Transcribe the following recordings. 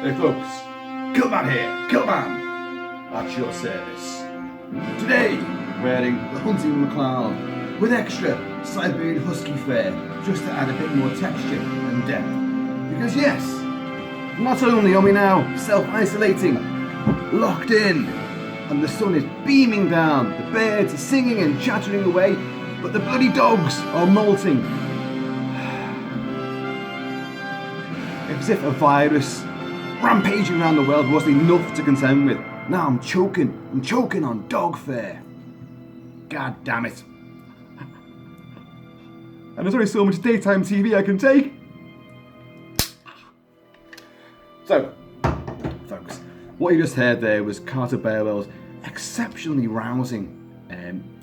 Hey folks, Kilt-Man here, Kilt-Man, at your service. Today, wearing the hunting McCloud with extra Siberian Husky fur, just to add a bit more texture and depth. Because yes, not only are we now self-isolating, locked in, and the sun is beaming down, the birds are singing and chattering away, but the bloody dogs are molting. As if a virus rampaging around the world wasn't enough to contend with. Now I'm choking on dog fur. God damn it. And there's only so much daytime TV I can take. So, folks, what you just heard there was Carter Burwell's exceptionally rousing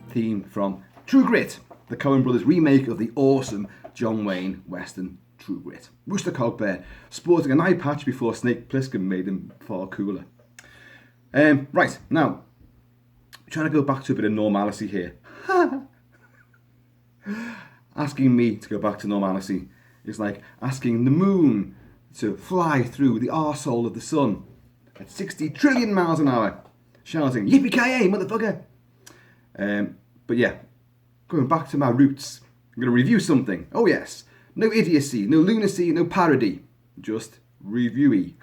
theme from True Grit, the Coen Brothers remake of the awesome John Wayne Western True Grit. Rooster Cogbear sporting an eye patch before Snake Plissken made him far cooler. Right, now, trying to go back to a bit of normality here. Asking me to go back to normality is like asking the moon to fly through the arsehole of the sun at 60 trillion miles an hour, shouting, "Yippee-ki-yay, motherfucker!" But yeah, going back to my roots, I'm going to review something. Oh yes. No idiocy, no lunacy, no parody, just reviewy.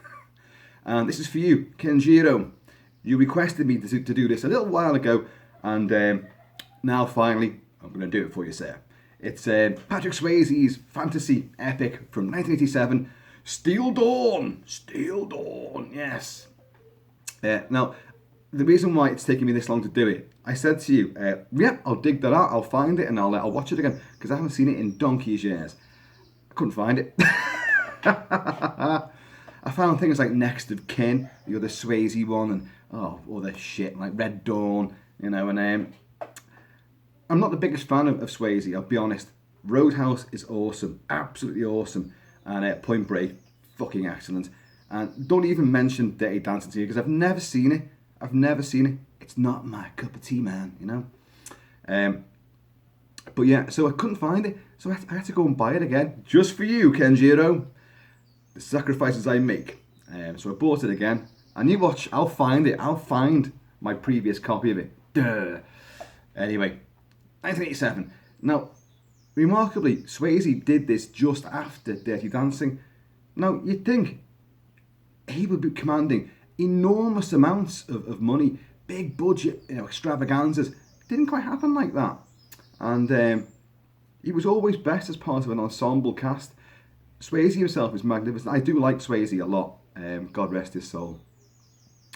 And this is for you, Kenjiro. You requested me to do this a little while ago, and now finally, I'm going to do it for you, sir. It's Patrick Swayze's fantasy epic from 1987, Steel Dawn. Steel Dawn, yes. Now, the reason why it's taking me this long to do it, I said to you, yeah, I'll dig that out, I'll find it, and I'll watch it again, because I haven't seen it in donkey's years. Couldn't find it. I found things like Next of Kin, the other Swayze one, and other shit like Red Dawn, you know. And I'm not the biggest fan of Swayze, I'll be honest. Roadhouse is awesome, absolutely awesome, and Point Break, fucking excellent. And don't even mention Dirty Dancing to me because I've never seen it. It's not my cup of tea, man, you know. But yeah, so I couldn't find it. So I had to go and buy it again, just for you, Kenjiro. The sacrifices I make. So I bought it again. And you watch, I'll find it. I'll find my previous copy of it. Duh. Anyway, 1987. Now, remarkably, Swayze did this just after Dirty Dancing. Now, you'd think he would be commanding enormous amounts of money, big budget, extravaganzas. Didn't quite happen like that. And he was always best as part of an ensemble cast. Swayze himself is magnificent. I do like Swayze a lot. God rest his soul.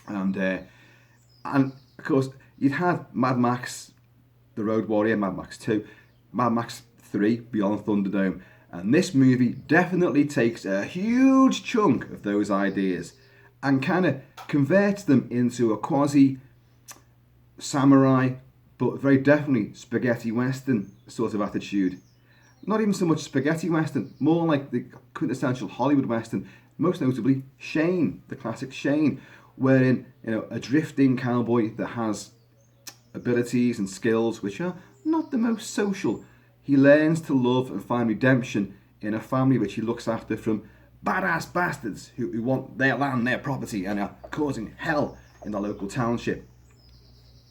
And of course, you'd had Mad Max, The Road Warrior, Mad Max 2, Mad Max 3, Beyond Thunderdome. And this movie definitely takes a huge chunk of those ideas and kind of converts them into a quasi-samurai, but very definitely spaghetti western sort of attitude. Not even so much spaghetti western, more like the quintessential Hollywood western, most notably Shane, the classic Shane, wherein a drifting cowboy that has abilities and skills which are not the most social. He learns to love and find redemption in a family which he looks after from badass bastards who want their land, their property, and are causing hell in the local township.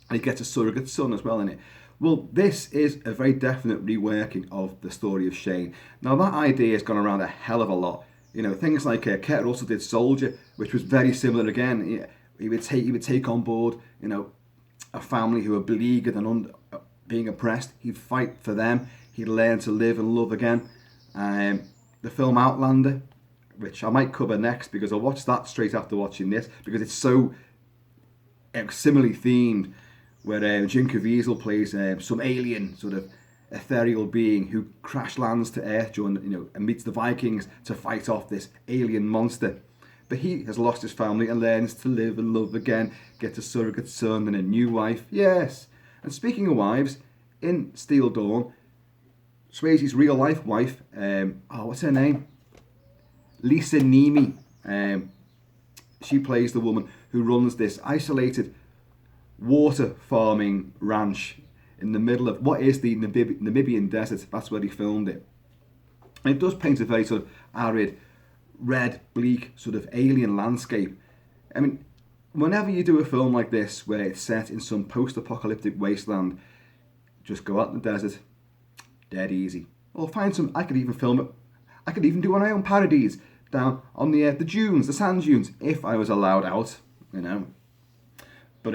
And he gets a surrogate son as well in it. Well, this is a very definite reworking of the story of Shane. Now, that idea has gone around a hell of a lot. Things like Kurt Russell did Soldier, which was very similar again. He would take on board, a family who are beleaguered and being oppressed. He'd fight for them. He'd learn to live and love again. The film Outlander, which I might cover next because I watched that straight after watching this because it's so similarly themed, where Jim Caviezel plays some alien sort of ethereal being who crash lands to Earth during, and meets the Vikings to fight off this alien monster. But he has lost his family and learns to live and love again, gets a surrogate son and a new wife. Yes. And speaking of wives, in Steel Dawn, Swayze's real life wife, what's her name? Lisa Nemi. She plays the woman who runs this isolated water farming ranch in the middle of what is the Namibian desert. That's where he filmed it. And it does paint a very sort of arid, red, bleak, sort of alien landscape. I mean, whenever you do a film like this, where it's set in some post-apocalyptic wasteland, just go out in the desert, dead easy. Or find some, I could even film it, I could even do my own parodies down on the dunes, the sand dunes, if I was allowed out, you know. But,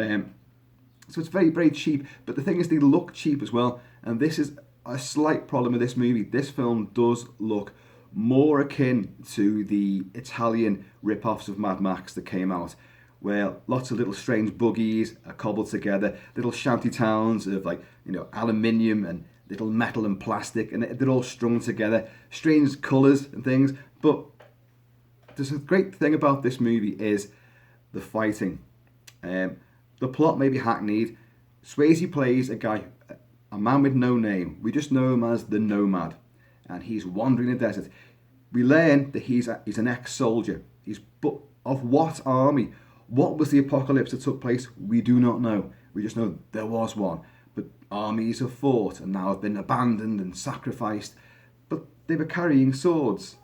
so it's very, very cheap. But the thing is, they look cheap as well. And this is a slight problem with this movie. This film does look more akin to the Italian rip-offs of Mad Max that came out, where lots of little strange buggies are cobbled together, little shanty towns of, like, you know, aluminium and little metal and plastic, and they're all strung together, strange colours and things. But there's a great thing about this movie is the fighting. The plot may be hackneyed. Swayze plays a guy, a man with no name. We just know him as the Nomad, and he's wandering the desert. We learn that he's an ex-soldier. But of what army? What was the apocalypse that took place? We do not know. We just know there was one. But armies have fought and now have been abandoned and sacrificed. But they were carrying swords.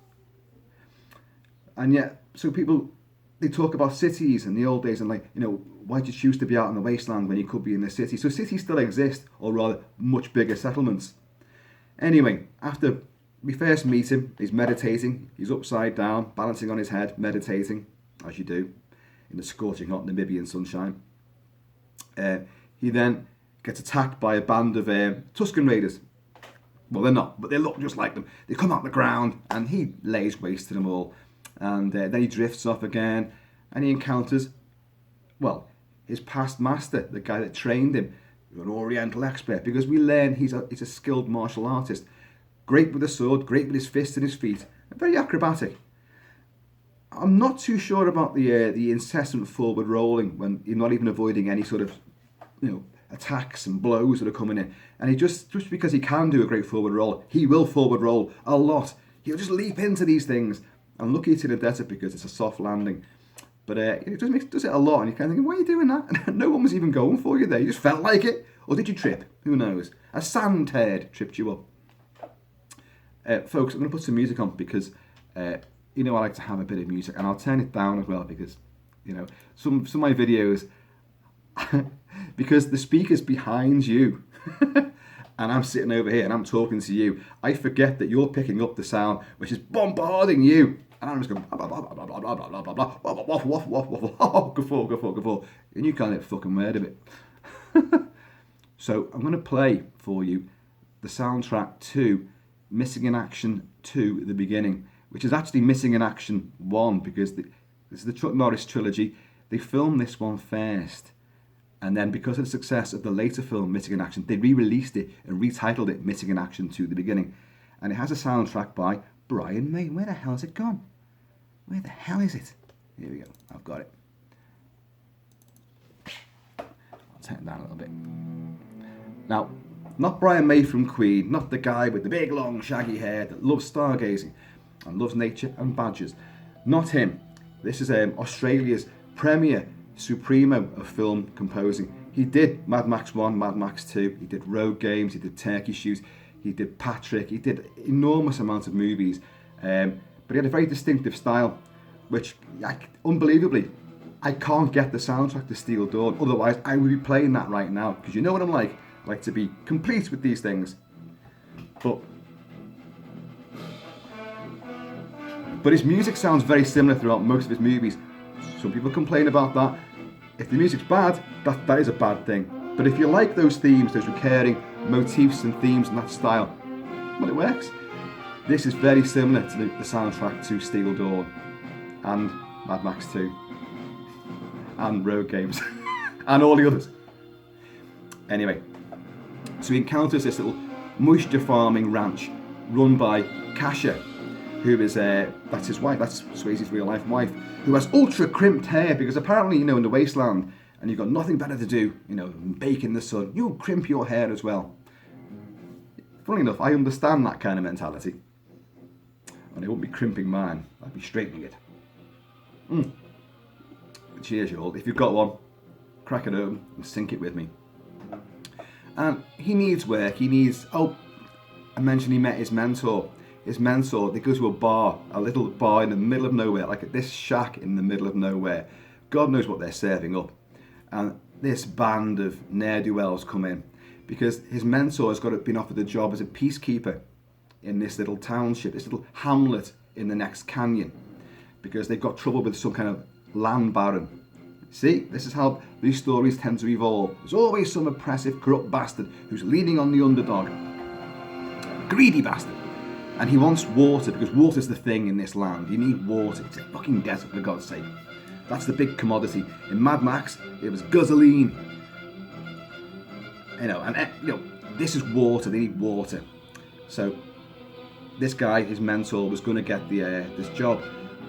And yet, so people, they talk about cities in the old days and, like, you know, why'd you choose to be out in the wasteland when you could be in the city? So cities still exist, or rather much bigger settlements. Anyway, after we first meet him, he's meditating. He's upside down, balancing on his head, meditating, as you do, in the scorching hot Namibian sunshine. He then gets attacked by a band of Tusken Raiders. Well, they're not, but they look just like them. They come out the ground, and he lays waste to them all. And then he drifts off again, and he encounters, well, his past master, the guy that trained him, an Oriental expert, because we learn he's a skilled martial artist. Great with a sword, great with his fists and his feet, and very acrobatic. I'm not too sure about the incessant forward rolling when you're not even avoiding any sort of, you know, attacks and blows that are coming in. And he just because he can do a great forward roll, he will forward roll a lot. He'll just leap into these things. I'm lucky it's in a desert because it's a soft landing. But it does it a lot, and you're kind of thinking, why are you doing that? And no one was even going for you there. You just felt like it. Or did you trip? Who knows? A sand turd tripped you up. Folks, I'm going to put some music on because, you know, I like to have a bit of music. And I'll turn it down as well because, you know, some of my videos, because the speaker's behind you, and I'm sitting over here and I'm talking to you, I forget that you're picking up the sound, which is bombarding you. And I'm just going, blah, blah, blah, blah, blah, blah, blah, blah, blah, blah, blah, waffle, waffle, waffle, guffaw. And you can't get fucking word of it. So I'm going to play for you the soundtrack to Missing in Action 2, The Beginning, which is actually Missing in Action 1, because this is the Chuck Norris trilogy. They filmed this one first. And then because of the success of the later film, Missing in Action, they re-released it and retitled it Missing in Action 2, The Beginning. And it has a soundtrack by Brian May. Where the hell has it gone? Where the hell is it? Here we go. I've got it. I'll turn it down a little bit. Now, not Brian May from Queen, not the guy with the big, long, shaggy hair that loves stargazing and loves nature and badgers. Not him. This is Australia's premier supremo of film composing. He did Mad Max 1, Mad Max 2, he did Road Games, he did Turkey Shoot, he did Patrick, he did enormous amounts of movies. But he had a very distinctive style, which, unbelievably, I can't get the soundtrack to Steel Dawn. Otherwise, I would be playing that right now, because you know what I'm like. I like to be complete with these things. But his music sounds very similar throughout most of his movies. Some people complain about that. If the music's bad, that is a bad thing. But if you like those themes, those recurring motifs and themes in that style, well, it works. This is very similar to the soundtrack to Steel Dawn and Mad Max 2 and Road Games and all the others. Anyway, so he encounters this little moisture farming ranch run by Kasha, who is, that's his wife, that's Swayze's real life wife, who has ultra crimped hair because apparently, you know, in the wasteland and you've got nothing better to do, you know, than bake in the sun, you'll crimp your hair as well. Funnily enough, I understand that kind of mentality. And I wouldn't be crimping mine, I'd be straightening it. Cheers, you all. If you've got one, crack it open and sink it with me. And he needs work, he needs, I mentioned he met his mentor. his mentor, they go to a bar, a little bar in the middle of nowhere, like this shack in the middle of nowhere. God knows what they're serving up. And this band of ne'er-do-wells come in because his mentor has been offered a job as a peacekeeper in this little township, this little hamlet in the next canyon, because they've got trouble with some kind of land baron. See, this is how these stories tend to evolve. There's always some oppressive, corrupt bastard who's leaning on the underdog. Greedy bastard. And he wants water, because water's the thing in this land. You need water. It's a fucking desert, for God's sake. That's the big commodity. In Mad Max, it was gasoline. This is water. They need water. So this guy, his mentor, was going to get this job.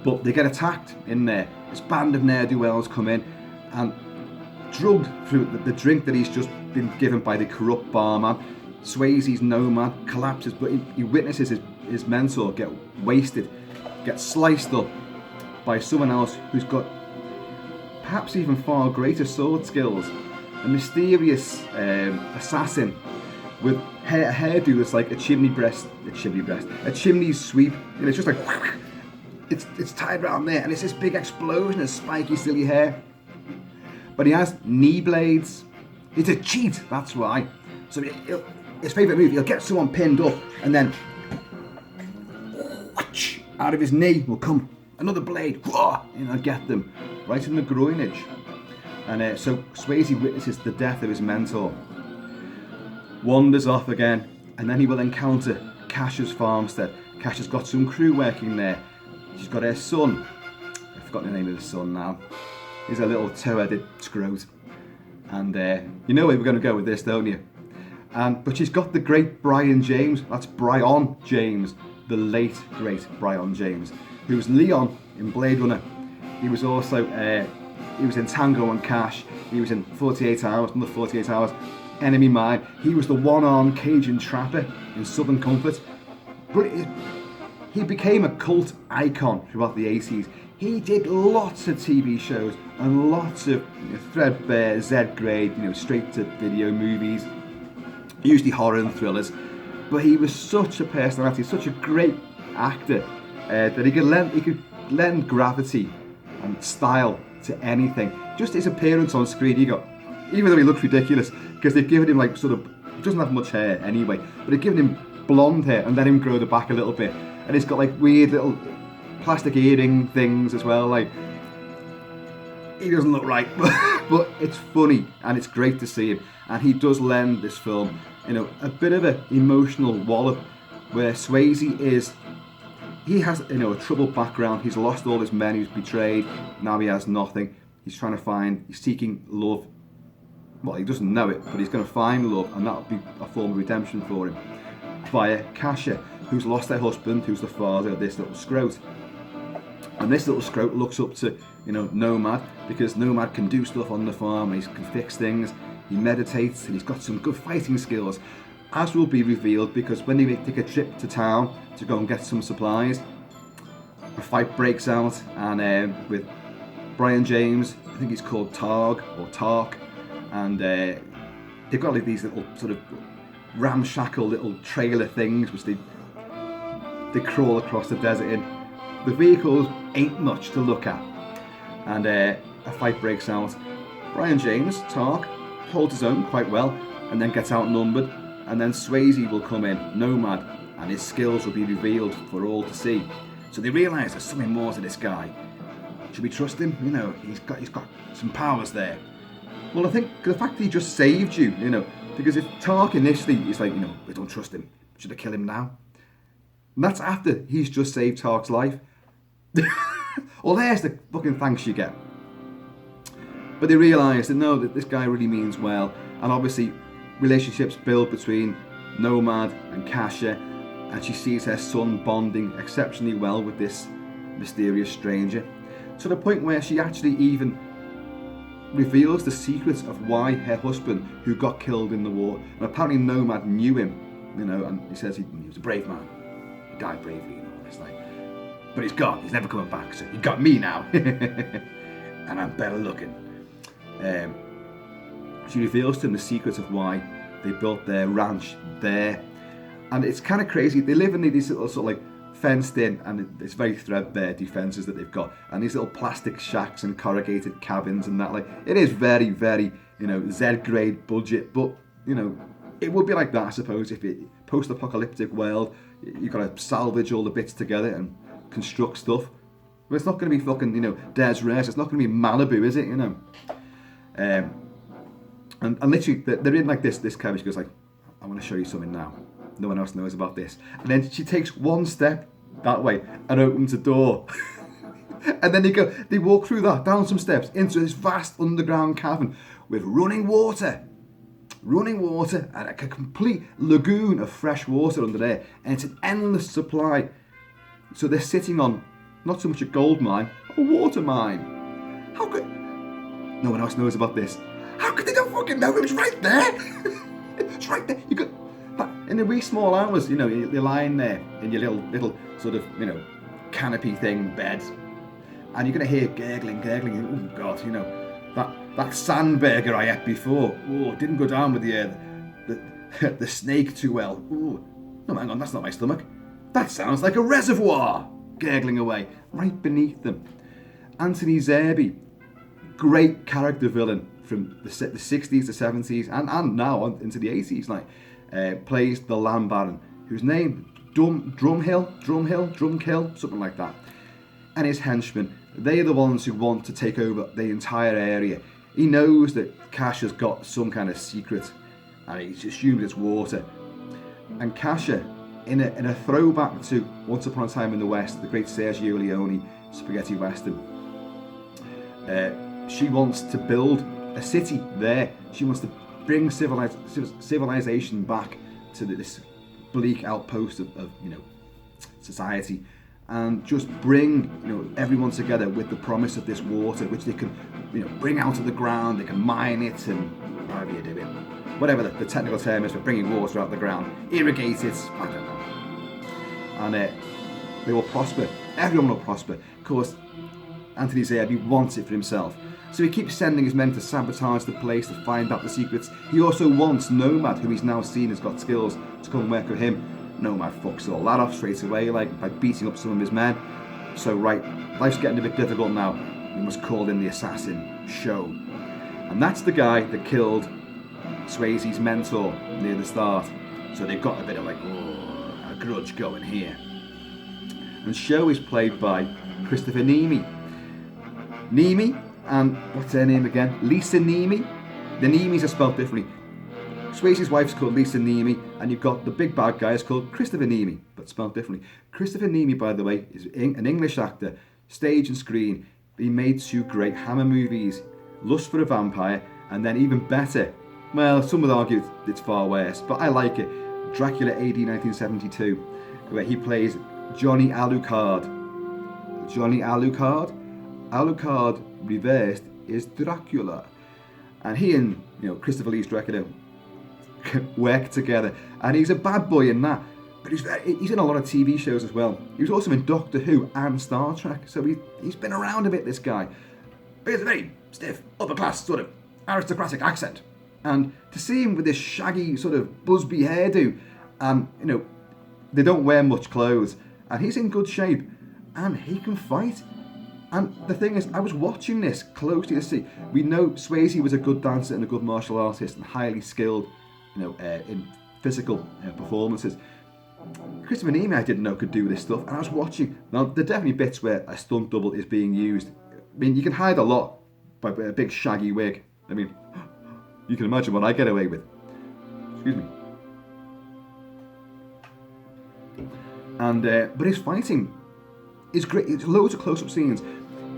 But they get attacked in there. This band of ne'er-do-wells come in and drugged through the drink that he's just been given by the corrupt barman. Swayze's nomad collapses, but he witnesses his mentor get wasted, get sliced up by someone else who's got perhaps even far greater sword skills. A mysterious assassin with a hairdo that's like a chimney sweep, and it's just like it's tied around there, and it's this big explosion of spiky, silly hair. But he has knee blades. It's a cheat, that's why. So his favourite move, he'll get someone pinned up, and then out of his knee will come another blade, get them right in the groinage. And so Swayze witnesses the death of his mentor, wanders off again, and then he will encounter Kasha's farmstead. Kasha's got some crew working there. She's got her son. I've forgotten the name of the son now. He's a little toe-headed scrote. And you know where we're going to go with this, don't you? But she's got the great Brian James. That's Brian James, the late great Brian James, who was Leon in Blade Runner. He was also he was in Tango and Cash. He was in 48 Hours, another 48 Hours, Enemy Mine. He was the one-armed Cajun trapper in Southern Comfort. But he became a cult icon throughout the 80s. He did lots of TV shows and lots of threadbare Z-grade, straight-to-video movies, usually horror and thrillers. But he was such a personality, such a great actor, that he could lend gravity and style to anything. Just his appearance on screen, even though he looks ridiculous, because they've given him he doesn't have much hair anyway, but they've given him blonde hair and let him grow the back a little bit, and he's got weird little plastic earring things as well. He doesn't look right, but it's funny and it's great to see him, and he does lend this film a bit of an emotional wallop, where Swayze has a troubled background. He's lost all his men, he's betrayed, now he has nothing. He's seeking love. Well, he doesn't know it, but he's going to find love, and that'll be a form of redemption for him via Kasha, who's lost her husband, who's the father of this little scrote. And this little scrote looks up to Nomad, because Nomad can do stuff on the farm, and he can fix things, he meditates, and he's got some good fighting skills, as will be revealed, because when they take a trip to town to go and get some supplies, a fight breaks out, and with Brian James, I think he's called Targ or Tark, and they've got these little sort of ramshackle little trailer things which they crawl across the desert in. The vehicles ain't much to look at, and a fight breaks out. Brian James, Tark, holds his own quite well, and then gets outnumbered, and then Swayze will come in, Nomad, and his skills will be revealed for all to see. So they realise there's something more to this guy. Should we trust him? He's got some powers there. Well, I think the fact that he just saved you, because if Tark initially is we don't trust him, should I kill him now? And that's after he's just saved Tark's life. Well, there's the fucking thanks you get. But they realise that this guy really means well, and obviously relationships build between Nomad and Kasha, and she sees her son bonding exceptionally well with this mysterious stranger, to the point where she actually even reveals the secrets of why her husband, who got killed in the war, and apparently Nomad knew him, and he says he was a brave man, he died bravely and all this, but he's gone, he's never coming back, so you got me now, and I'm better looking. She reveals to him the secrets of why they built their ranch there, And it's kind of crazy. They live in these little sort of like fenced in, and it's very threadbare defences that they've got, and these little plastic shacks and corrugated cabins and that. Like, it is very, very, you know, Z-grade budget, but, you know, it would be like that, I suppose, if it post-apocalyptic world, you've got to salvage all the bits together and construct stuff. But it's not going to be fucking, you know, Des Res. It's not going to be Malibu, is it? You know. And literally, they're in like this cabin. She goes like, I want to show you something now. No one else knows about this. And then she takes one step that way and opens a door. And then they walk through that, down some steps, into this vast underground cavern with running water and a complete lagoon of fresh water under there. And it's an endless supply. So they're sitting on not so much a gold mine, a water mine. How could... No one else knows about this. How could they not fucking know? It was right there. It's right there. You could... In the wee small hours, you know, you're lying there in your little sort of, you know, canopy thing, bed. And you're going to hear gurgling. Oh, God, you know, that sand burger I ate before. Oh, didn't go down with the snake too well. Oh, no, hang on, that's not my stomach. That sounds like a reservoir. Gurgling away, right beneath them. Anthony Zerbe, great character villain from the 60s, the 70s, and now on into the 80s, like, plays the Land Baron, whose name, Drumkill, something like that. And his henchmen, they're the ones who want to take over the entire area. He knows that Cash has got some kind of secret, and he's assumed it's water. And Kasha, in a throwback to Once Upon a Time in the West, the great Sergio Leone spaghetti western, she wants to build a city there. She wants to bring civilization back to this bleak outpost of you know, society, and just bring, you know, everyone together with the promise of this water, which they can, you know, bring out of the ground. They can mine it and whatever you do it, whatever the technical term is for bringing water out of the ground, irrigate it, I don't know. And they will prosper. Everyone will prosper. Of course, Anthony Zerbe wants it for himself. So he keeps sending his men to sabotage the place, to find out the secrets. He also wants Nomad, who he's now seen has got skills, to come and work with him. Nomad fucks all that off straight away, like by beating up some of his men. So right, life's getting a bit difficult now. We must call in the assassin, Show. And that's the guy that killed Swayze's mentor near the start. So they've got a bit of like, a grudge going here. And Show is played by Christopher Niemi. And what's her name again? Lisa Niemi. The Niemis are spelled differently. Swayze's wife's called Lisa Niemi, and you've got the big bad guy is called Christopher Niemi, but spelled differently. Christopher Niemi, by the way, is an English actor, stage and screen. He made 2 great Hammer movies, Lust for a Vampire, and then even better, well, some would argue it's far worse, but I like it, Dracula AD 1972, where he plays Johnny Alucard. Johnny Alucard? Alucard reversed is Dracula. And he and, you know, Christopher Lee's Dracula work together, and he's a bad boy in that, but he's in a lot of TV shows as well. He was also in Doctor Who and Star Trek, so he's been around a bit, this guy. But he has a very stiff, upper class sort of aristocratic accent, and to see him with this shaggy sort of Busby hairdo, and you know, they don't wear much clothes, and he's in good shape, and he can fight. And the thing is, I was watching this closely to see. We know Swayze was a good dancer and a good martial artist and highly skilled, you know, in physical performances. Christopher Niemi, I didn't know could do this stuff, and I was watching. Now, there are definitely bits where a stunt double is being used. I mean, you can hide a lot by a big shaggy wig. I mean, you can imagine what I get away with. Excuse me. And but his fighting is great. It's loads of close-up scenes.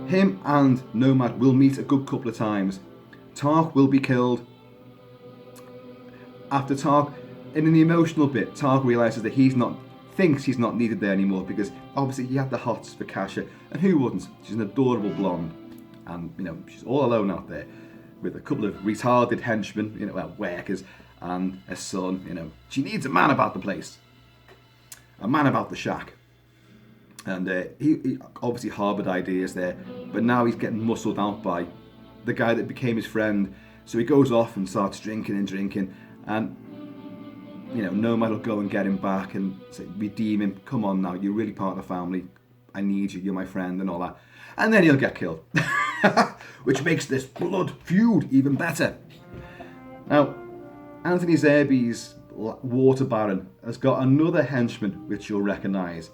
Him and Nomad will meet a good couple of times. Tark will be killed. After Tark, in the emotional bit, Tark realises that thinks he's not needed there anymore, because obviously he had the hots for Kasha, and who wouldn't? She's an adorable blonde, and you know, she's all alone out there with a couple of retarded henchmen, you know, well, workers, and a son. You know, she needs a man about the place, a man about the shack. And he obviously harboured ideas there, but now he's getting muscled out by the guy that became his friend. So he goes off and starts drinking, and Nomad will go and get him back and say, redeem him. Come on now, you're really part of the family. I need you, you're my friend and all that. And then he'll get killed. Which makes this blood feud even better. Now, Anthony Zerbe's Water Baron has got another henchman which you'll recognise,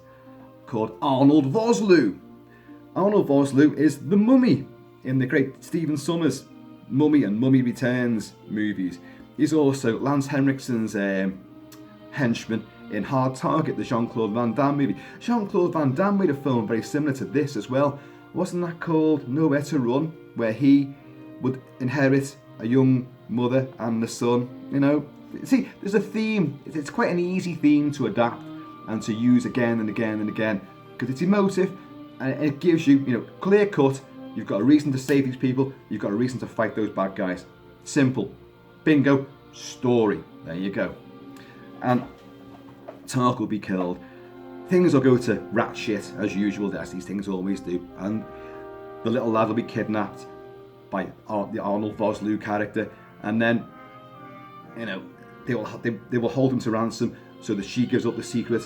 called Arnold Vosloo. Arnold Vosloo is the Mummy in the great Stephen Sommers Mummy and Mummy Returns movies. He's also Lance Henriksen's henchman in Hard Target, the Jean-Claude Van Damme movie. Jean-Claude Van Damme made a film very similar to this as well. Wasn't that called Nowhere to Run, where he would inherit a young mother and the son? See, there's a theme. It's quite an easy theme to adapt and to use again and again and again, because it's emotive and it gives you, clear cut. You've got a reason to save these people. You've got a reason to fight those bad guys. Simple. Bingo. Story. There you go. And Tark will be killed. Things will go to rat shit as usual, as these things always do. And the little lad will be kidnapped by the Arnold Vosloo character. And then, they will hold him to ransom so that she gives up the secret.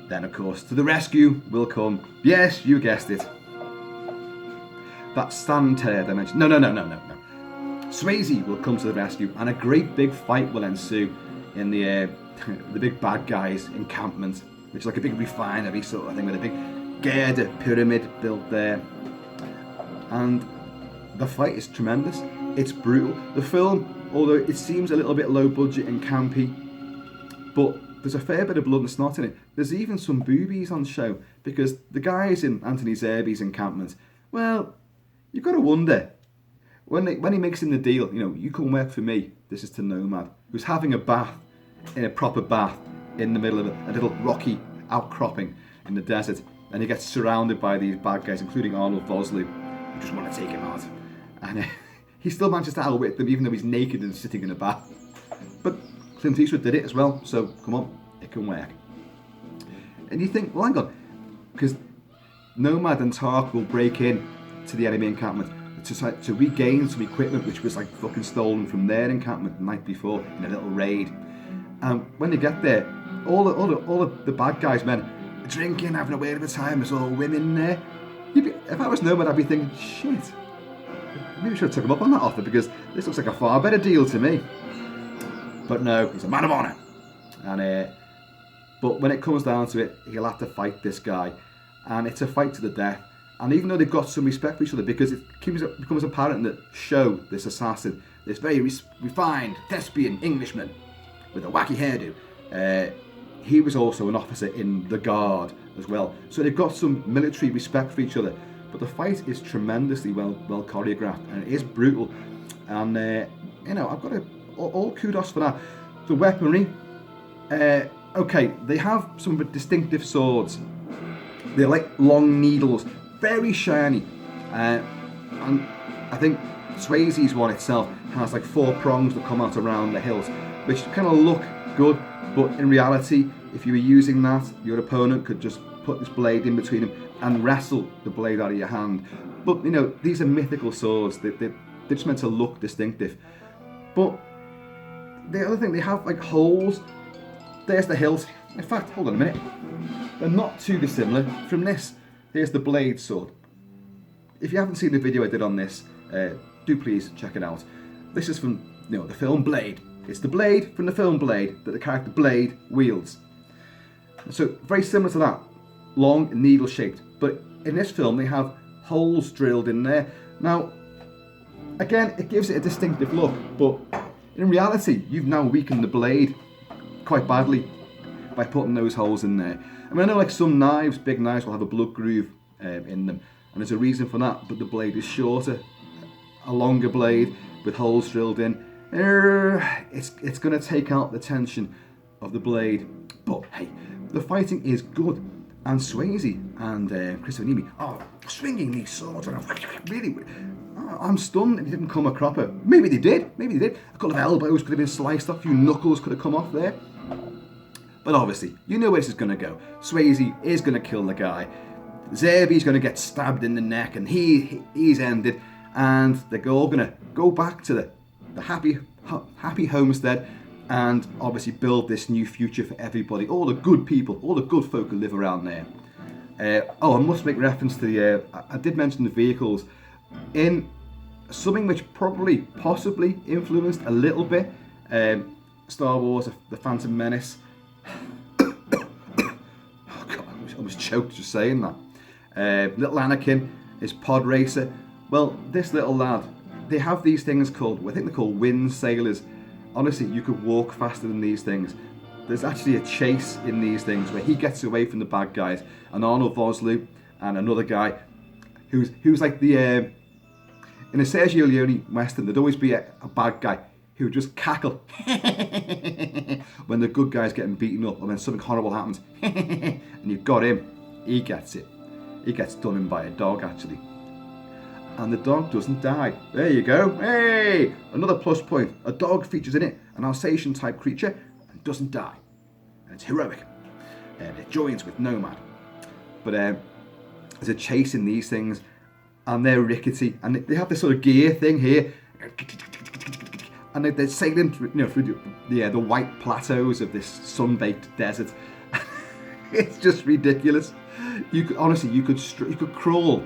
Then, of course, to the rescue will come, yes, you guessed it, that stand tear dimension. No. Swayze will come to the rescue, and a great big fight will ensue in the big bad guy's encampment, which is like a big refinery sort of thing with a big girder pyramid built there. And the fight is tremendous. It's brutal. The film, although it seems a little bit low budget and campy, but there's a fair bit of blood and snot in it. There's even some boobies on show, because the guys in Anthony Zerbe's encampment, well, you've got to wonder, when he makes in the deal, you come work for me, this is to Nomad, who's having a bath, in a proper bath, in the middle of a little rocky outcropping in the desert, and he gets surrounded by these bad guys, including Arnold Vosloo, who just want to take him out. And he still manages to outwit them, even though he's naked and sitting in a bath. But Clint Eastwood did it as well, so come on, it can work. And you think, well, hang on, because Nomad and Tark will break in to the enemy encampment to regain some equipment which was like fucking stolen from their encampment the night before in a little raid. And when they get there, all of the bad guys, men, drinking, having a whale of a time. There's all women there. If I was Nomad, I'd be thinking, shit, maybe I should have took him up on that offer, because this looks like a far better deal to me. But no, he's a man of honour. And but when it comes down to it, he'll have to fight this guy, and it's a fight to the death. And even though they've got some respect for each other, because it becomes apparent that Show, this assassin, this very refined thespian Englishman with a wacky hairdo, he was also an officer in the Guard as well. So they've got some military respect for each other. But the fight is tremendously well choreographed, and it is brutal. And I've got all kudos for that. The weaponry, okay, they have some distinctive swords. They're like long needles, very shiny, and I think Swayze's one itself has like 4 prongs that come out around the hilt, which kind of look good, but in reality, if you were using that, your opponent could just put this blade in between them and wrestle the blade out of your hand. But these are mythical swords. They're just meant to look distinctive. But the other thing, they have like holes. There's the hilt. In fact, hold on a minute. They're not too dissimilar from this. Here's the blade sword. If you haven't seen the video I did on this, do please check it out. This is from the film Blade. It's the blade from the film Blade that the character Blade wields. So very similar to that, long and needle shaped. But in this film they have holes drilled in there. Now, again, it gives it a distinctive look, but in reality, you've now weakened the blade quite badly by putting those holes in there. I mean, I know like some knives, big knives, will have a blood groove in them, and there's a reason for that, but the blade is shorter, a longer blade with holes drilled in. It's going to take out the tension of the blade. But hey, the fighting is good, and Swayze and Christopher Nimi are swinging these swords, and I'm stunned it didn't come a cropper. Maybe they did. A couple of elbows could have been sliced off, a few knuckles could have come off there. But obviously, you know where this is going to go. Swayze is going to kill the guy. Zerbe's going to get stabbed in the neck, and he's ended. And they're all going to go back to the happy homestead and obviously build this new future for everybody, all the good people, all the good folk who live around there. I must make reference to I did mention the vehicles in something which possibly influenced a little bit Star Wars, The Phantom Menace. Oh God, I was choked just saying that. Little Anakin is pod racer. Well, this little lad, they have these things called, I think they're called wind sailors. Honestly, you could walk faster than these things. There's actually a chase in these things where he gets away from the bad guys, and Arnold Vosloo and another guy who's like the in a Sergio Leone western, there'd always be a bad guy who would just cackle when the good guy's getting beaten up, or when something horrible happens, and you've got him. He gets it. He gets done in by a dog, actually. And the dog doesn't die. There you go. Hey! Another plus point. A dog features in it, an Alsatian type creature, and doesn't die. And it's heroic. And it joins with Nomad. But there's a chase in these things, and they're rickety. And they have this sort of gear thing here. And they're sailing through the white plateaus of this sun-baked desert. It's just ridiculous. You could crawl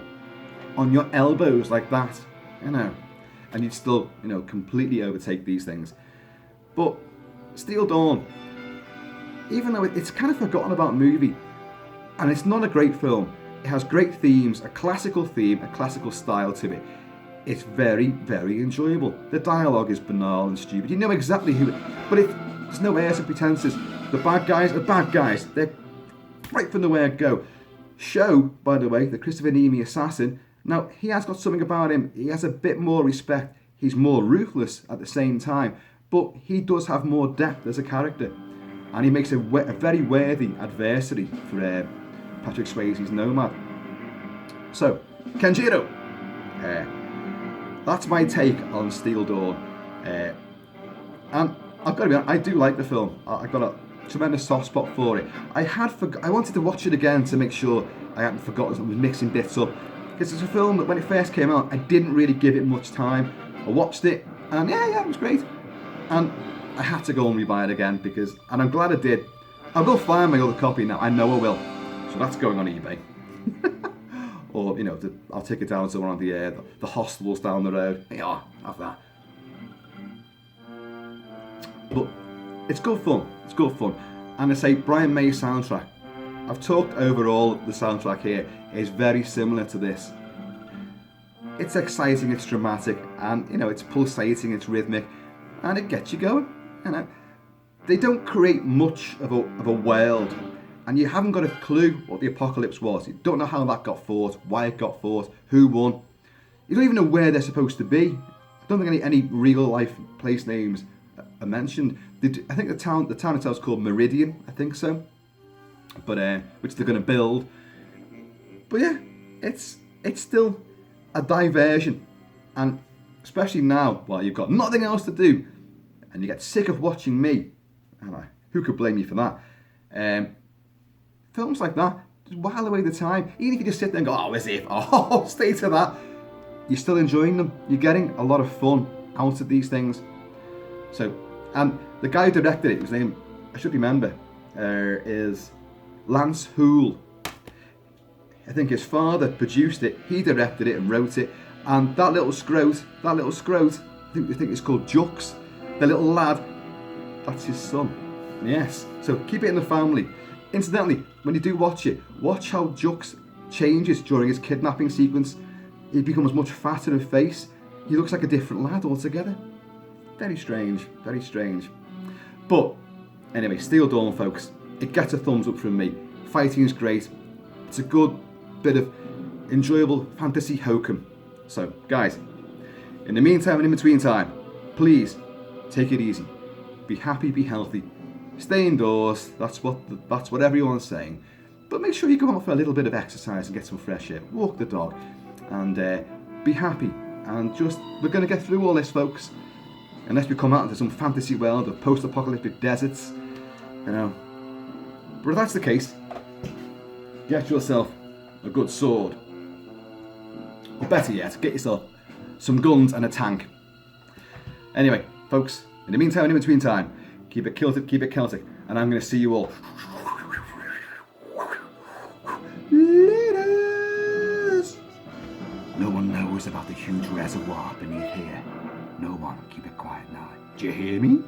on your elbows like that, and you'd still, completely overtake these things. But Steel Dawn, even though it's kind of forgotten about movie, and it's not a great film, it has great themes, a classical theme, a classical style to it. It's very, very enjoyable. The dialogue is banal and stupid. You know exactly who, but there's no airs and pretenses. The bad guys are bad guys. They're right from the word go. Show, by the way, the Christopher Nemi assassin. Now, he has got something about him. He has a bit more respect. He's more ruthless at the same time, but he does have more depth as a character. And he makes a very worthy adversary for Patrick Swayze's Nomad. So, Kenjiro. That's my take on Steel Dawn. And I've got to be honest, I do like the film. I've got a tremendous soft spot for it. I wanted to watch it again to make sure I hadn't forgotten, I was mixing bits up. Because it's a film that when it first came out, I didn't really give it much time. I watched it, and yeah, it was great. And I had to go and rebuy it again, and I'm glad I did. I will find my other copy now, I know I will. So that's going on eBay. Or, I'll take it down to one of the hostels down the road. Yeah, have that. But it's good fun. It's good fun. And I say, Brian May's soundtrack, I've talked overall, the soundtrack here is very similar to this. It's exciting, it's dramatic, and it's pulsating, it's rhythmic, and it gets you going. They don't create much of a world, and you haven't got a clue what the apocalypse was. You don't know how that got fought, why it got fought, who won. You don't even know where they're supposed to be. I don't think any real life place names are mentioned. I think the town itself is called Meridian, I think so. But which they're going to build. But yeah, it's still a diversion, and especially now, while you've got nothing else to do, and you get sick of watching me, and who could blame you for that? Films like that just while away the time. Even if you just sit there and go, "Oh, as if, oh, stay to that," you're still enjoying them. You're getting a lot of fun out of these things. So, and the guy who directed it, his name I should remember, is Lance Houle. I think his father produced it, he directed it and wrote it, and that little scrote, I think it's called Jux, the little lad, that's his son. Yes, so keep it in the family. Incidentally, when you do watch it, watch how Jux changes during his kidnapping sequence. He becomes much fatter of face. He looks like a different lad altogether. Very strange, very strange. But anyway, Steel Dawn, folks, it gets a thumbs up from me. Fighting is great. It's a good bit of enjoyable fantasy hokum. So, guys, in the meantime and in between time, please take it easy. Be happy, be healthy. Stay indoors. That's what everyone's saying. But make sure you go out for a little bit of exercise and get some fresh air. Walk the dog, and be happy. And we're going to get through all this, folks. Unless we come out into some fantasy world of post-apocalyptic deserts, But if that's the case, get yourself a good sword. Or better yet, get yourself some guns and a tank. Anyway, folks, in the meantime and in between time, Keep it kilted, keep it Celtic. And I'm going to see you all. Leaders! No one knows about the huge reservoir beneath here. No one. Keep it quiet now. Do you hear me?